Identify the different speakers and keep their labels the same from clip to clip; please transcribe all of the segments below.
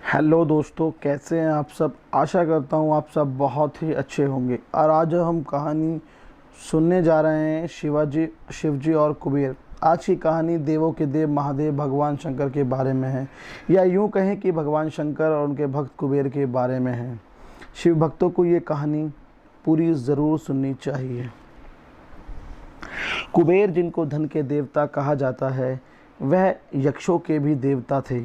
Speaker 1: Hello दोस्तों, कैसे हैं आप सब। आशा करता हूँ आप सब बहुत ही अच्छे होंगे। और आज हम कहानी सुनने जा रहे हैं शिवजी और कुबेर। आज की कहानी देवों के देव महादेव भगवान शंकर के बारे में है, या यूँ कहें कि भगवान शंकर और उनके भक्त कुबेर के बारे में है। शिव भक्तों को ये कहानी पूरी ज़रूर सुननी चाहिए। कुबेर, जिनको धन के देवता कहा जाता है, वह यक्षों के भी देवता थे।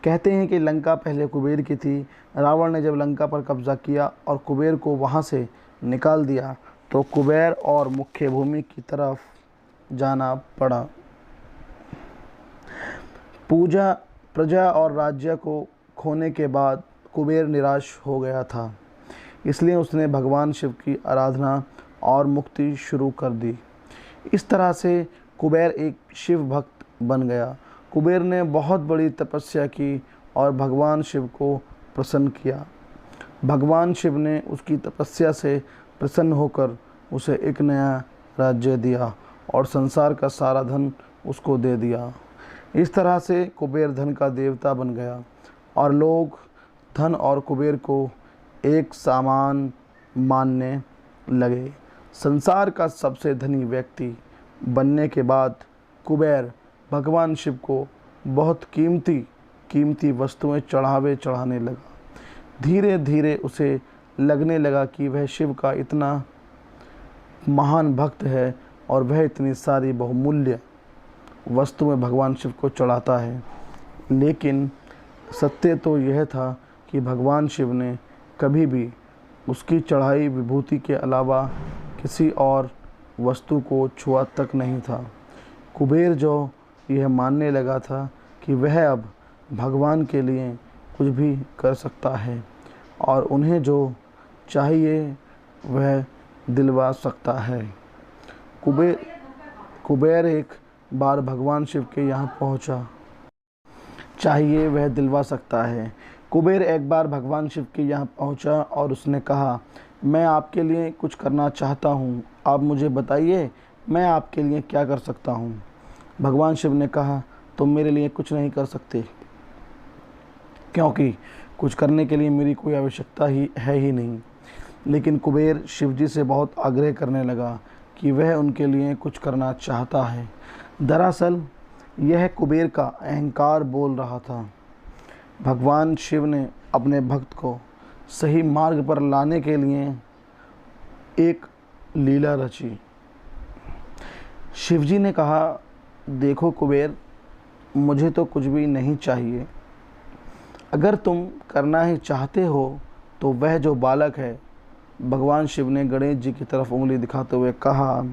Speaker 1: कहते हैं कि लंका पहले कुबेर की थी। रावण ने जब लंका पर कब्जा किया और कुबेर को वहां से निकाल दिया, तो कुबेर और मुख्य भूमि की तरफ जाना पड़ा। पूजा प्रजा और राज्य को खोने के बाद कुबेर निराश हो गया था। इसलिए उसने भगवान शिव की आराधना और मुक्ति शुरू कर दी। इस तरह से कुबेर एक शिव भक्त बन गया। कुबेर ने बहुत बड़ी तपस्या की और भगवान शिव को प्रसन्न किया। भगवान शिव ने उसकी तपस्या से प्रसन्न होकर उसे एक नया राज्य दिया और संसार का सारा धन उसको दे दिया। इस तरह से कुबेर धन का देवता बन गया और लोग धन और कुबेर को एक समान मानने लगे। संसार का सबसे धनी व्यक्ति बनने के बाद कुबेर भगवान शिव को बहुत कीमती वस्तुएं चढ़ाने लगा। धीरे धीरे उसे लगने लगा कि वह शिव का इतना महान भक्त है और वह इतनी सारी बहुमूल्य वस्तुएं भगवान शिव को चढ़ाता है। लेकिन सत्य तो यह था कि भगवान शिव ने कभी भी उसकी चढ़ाई विभूति के अलावा किसी और वस्तु को छुआ तक नहीं था। कुबेर जो यह मानने लगा था कि वह अब भगवान के लिए कुछ भी कर सकता है और उन्हें जो चाहिए वह दिलवा सकता है। कुबेर एक बार भगवान शिव के यहाँ पहुँचा। चाहिए वह दिलवा सकता है। कुबेर एक बार भगवान शिव के यहाँ पहुँचा और उसने कहा, मैं आपके लिए कुछ करना चाहता हूँ, आप मुझे बताइए मैं आपके लिए क्या कर सकता हूँ। भगवान शिव ने कहा, तुम मेरे लिए कुछ नहीं कर सकते, क्योंकि कुछ करने के लिए मेरी कोई आवश्यकता ही नहीं। लेकिन कुबेर शिवजी से बहुत आग्रह करने लगा कि वह उनके लिए कुछ करना चाहता है। दरअसल यह कुबेर का अहंकार बोल रहा था। भगवान शिव ने अपने भक्त को सही मार्ग पर लाने के लिए एक लीला रची। शिवजी ने कहा, देखो कुबेर, मुझे तो कुछ भी नहीं चाहिए। अगर तुम करना ही चाहते हो तो वह जो बालक है, भगवान शिव ने गणेश जी की तरफ उंगली दिखाते हुए कहा,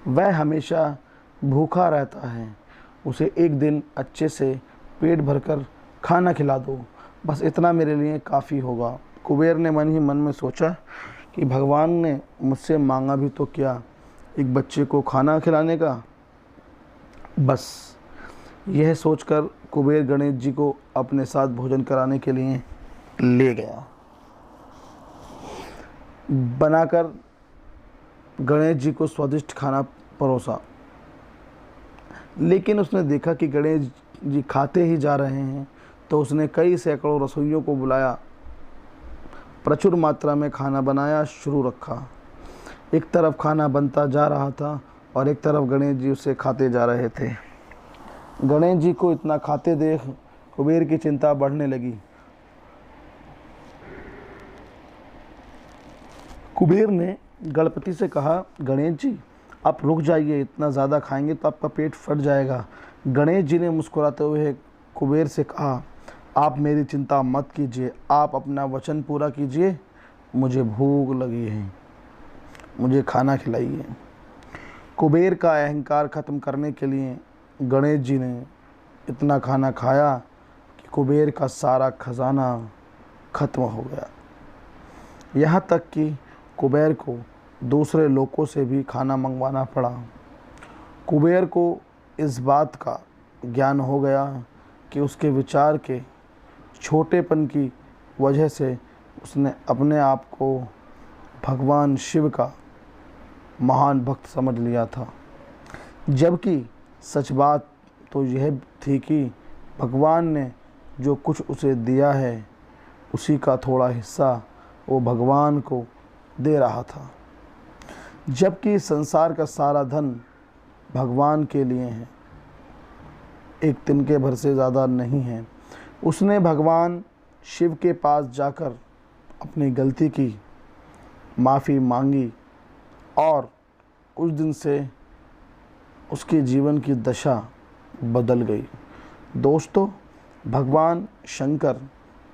Speaker 1: वह हमेशा भूखा रहता है, उसे एक दिन अच्छे से पेट भरकर खाना खिला दो, बस इतना मेरे लिए काफ़ी होगा। कुबेर ने मन ही मन में सोचा कि भगवान ने मुझसे मांगा भी तो क्या, एक बच्चे को खाना खिलाने का। बस यह सोचकर कुबेर गणेश जी को अपने साथ भोजन कराने के लिए ले गया। बनाकर गणेश जी को स्वादिष्ट खाना परोसा। लेकिन उसने देखा कि गणेश जी खाते ही जा रहे हैं, तो उसने कई सैकड़ों रसोइयों को बुलाया, प्रचुर मात्रा में खाना बनाया शुरू रखा। एक तरफ खाना बनता जा रहा था और एक तरफ गणेश जी उसे खाते जा रहे थे। गणेश जी को इतना खाते देख कुबेर की चिंता बढ़ने लगी। कुबेर ने गणपति से कहा, गणेश जी आप रुक जाइए, इतना ज़्यादा खाएंगे तो आपका पेट फट जाएगा। गणेश जी ने मुस्कुराते हुए कुबेर से कहा, आप मेरी चिंता मत कीजिए, आप अपना वचन पूरा कीजिए, मुझे भूख लगी है, मुझे खाना खिलाइए। कुबेर का अहंकार ख़त्म करने के लिए गणेश जी ने इतना खाना खाया कि कुबेर का सारा खजाना खत्म हो गया। यहाँ तक कि कुबेर को दूसरे लोगों से भी खाना मंगवाना पड़ा। कुबेर को इस बात का ज्ञान हो गया कि उसके विचार के छोटेपन की वजह से उसने अपने आप को भगवान शिव का महान भक्त समझ लिया था। जबकि सच बात तो यह थी कि भगवान ने जो कुछ उसे दिया है उसी का थोड़ा हिस्सा वो भगवान को दे रहा था, जबकि संसार का सारा धन भगवान के लिए है, एक तिनके भर से ज़्यादा नहीं है। उसने भगवान शिव के पास जाकर अपनी गलती की माफ़ी मांगी और उस दिन से उसके जीवन की दशा बदल गई। दोस्तों, भगवान शंकर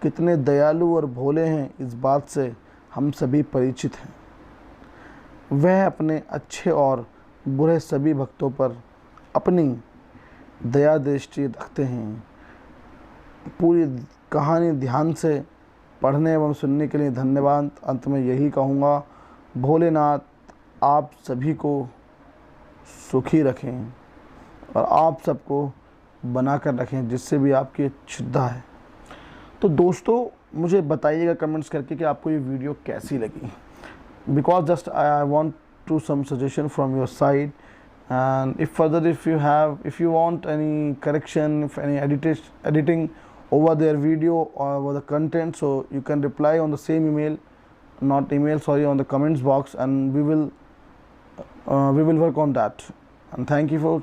Speaker 1: कितने दयालु और भोले हैं इस बात से हम सभी परिचित हैं। वह अपने अच्छे और बुरे सभी भक्तों पर अपनी दया दृष्टि रखते हैं। पूरी कहानी ध्यान से पढ़ने एवं सुनने के लिए धन्यवाद। अंत में यही कहूँगा, भोलेनाथ आप सभी को सुखी रखें और आप सबको बना कर रखें जिससे भी आपकी श्रद्धा है। तो दोस्तों, मुझे बताइएगा कमेंट्स करके कि आपको ये वीडियो कैसी लगी, because just I want to some suggestion from your side, and if you want any correction, if any editing over their video or over the content, so you can reply on the same email, on the comments box, and we will work on that. And thank you for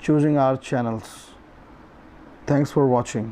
Speaker 1: choosing our channels. Thanks for watching.